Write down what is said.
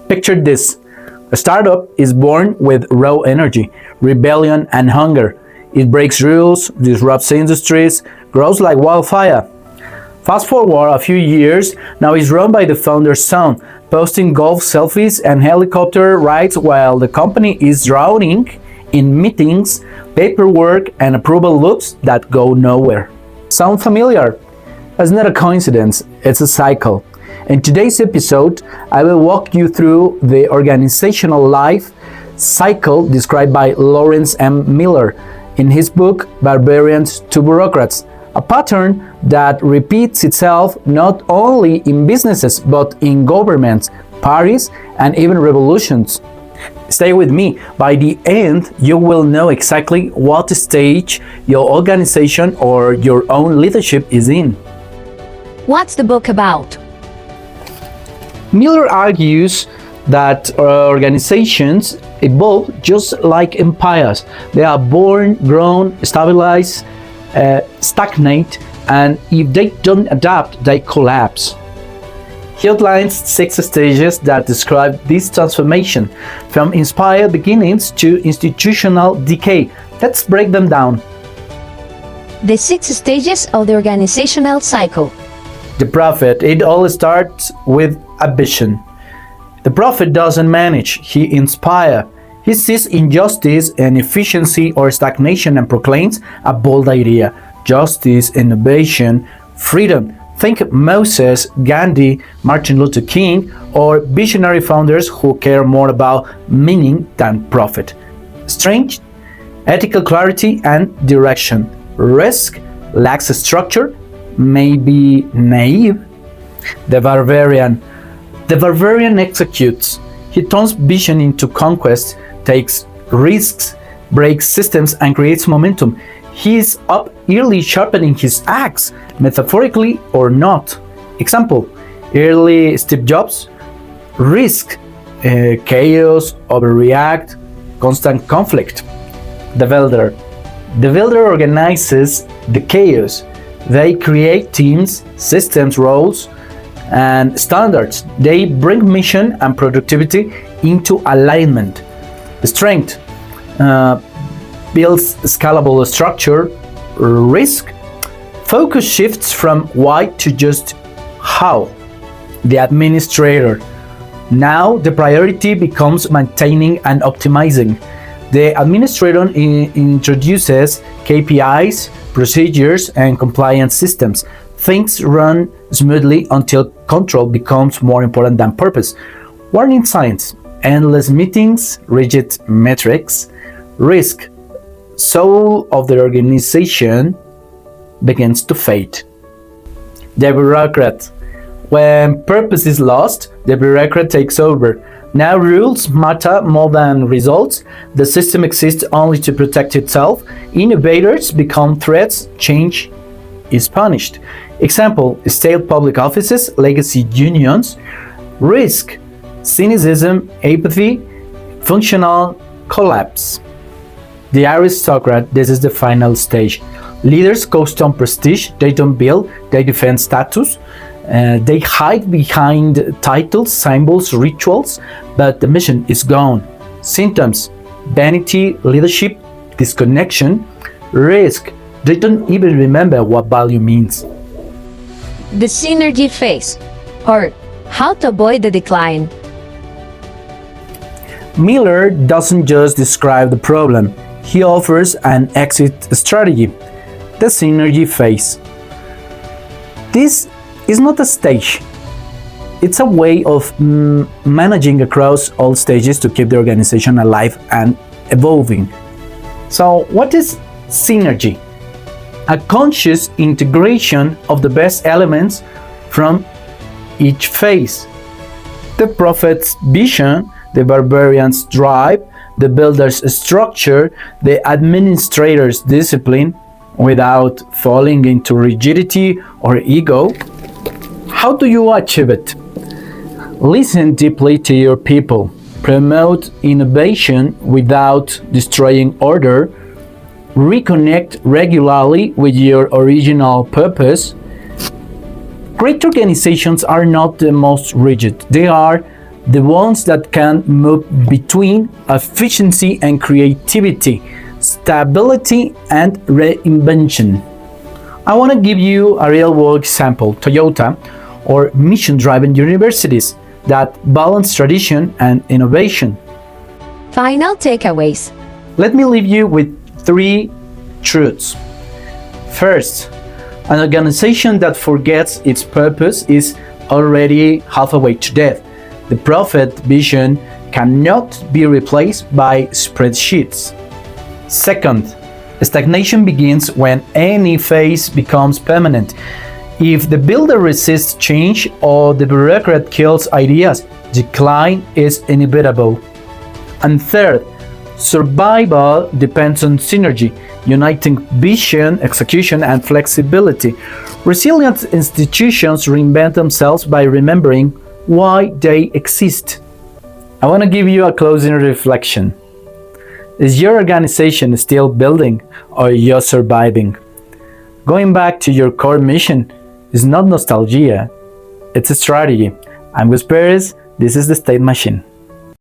Picture this. A startup is born with raw energy, rebellion, and hunger. It breaks rules, disrupts industries, grows like wildfire. Fast forward a few years, now it's run by the founder's son, posting golf selfies and helicopter rides while the company is drowning in meetings, paperwork, and approval loops that go nowhere. Sound familiar? It's not a coincidence, it's a cycle. In today's episode, I will walk you through the organizational life cycle described by Lawrence M. Miller in his book Barbarians to Bureaucrats, a pattern that repeats itself not only in businesses but in governments, parties, and even revolutions. Stay with me. By the end, you will know exactly what stage your organization or your own leadership is in. What's the book about? Miller argues that organizations evolve just like empires. They are born, grown, stabilize, stagnate, and if they don't adapt, they collapse. He outlines 6 stages that describe this transformation, from inspired beginnings to institutional decay. Let's break them down. The 6 stages of the organizational cycle. The prophet, it all starts with a vision. The prophet doesn't manage, he inspires. He sees injustice, inefficiency, or stagnation and proclaims a bold idea: justice, innovation, freedom. Think Moses, Gandhi, Martin Luther King, or visionary founders who care more about meaning than profit. Strength, ethical clarity, and direction. Risk, lacks structure, may be naive. The barbarian. The barbarian executes. He turns vision into conquest, takes risks, breaks systems, and creates momentum. He is up early sharpening his axe, metaphorically or not. Example, early Steve Jobs, risk, chaos, overreact, constant conflict. The builder. The builder organizes the chaos. They create teams, systems, roles, and standards. They bring mission and productivity into alignment. Strength builds scalable structure. Risk, focus shifts from why to just how. The administrator. Now the priority becomes maintaining and optimizing. The administrator introduces KPIs, procedures, and compliance systems. Things run smoothly until control becomes more important than purpose. Warning signs: endless meetings, rigid metrics. Risk, soul of the organization begins to fade. The bureaucrat. When purpose is lost, the bureaucrat takes over. Now rules matter more than results. The system exists only to protect itself. Innovators become threats. Change is punished. Example, state public offices, legacy unions. Risk, cynicism, apathy, functional collapse. The aristocrat, this is the final stage. Leaders coast on prestige, they don't build, they defend status. They hide behind titles, symbols, rituals, but the mission is gone. Symptoms: vanity, leadership, disconnection. Risk, they don't even remember what value means. The synergy phase, or how to avoid the decline. Miller doesn't just describe the problem, he offers an exit strategy. The synergy phase. This is not a stage. It's a way of managing across all stages to keep the organization alive and evolving. So, what is synergy? A conscious integration of the best elements from each phase. The prophet's vision, the barbarian's drive, the builder's structure, the administrator's discipline, without falling into rigidity or ego. How do you achieve it? Listen deeply to your people. Promote innovation without destroying order. Reconnect regularly with your original purpose. Great organizations are not the most rigid. They are the ones that can move between efficiency and creativity, stability and reinvention. I want to give you a real-world example, Toyota, or mission-driven universities that balance tradition and innovation. Final takeaways. Let me leave you with 3 truths. First, an organization that forgets its purpose is already halfway to death. The profit vision cannot be replaced by spreadsheets. Second, stagnation begins when any phase becomes permanent. If the builder resists change or the bureaucrat kills ideas, decline is inevitable. And third, survival depends on synergy, uniting vision, execution, and flexibility. Resilient institutions reinvent themselves by remembering why they exist. I want to give you a closing reflection. Is your organization still building or just surviving? Going back to your core mission is not nostalgia, it's a strategy. I'm Gus Pérez, this is the State Machine.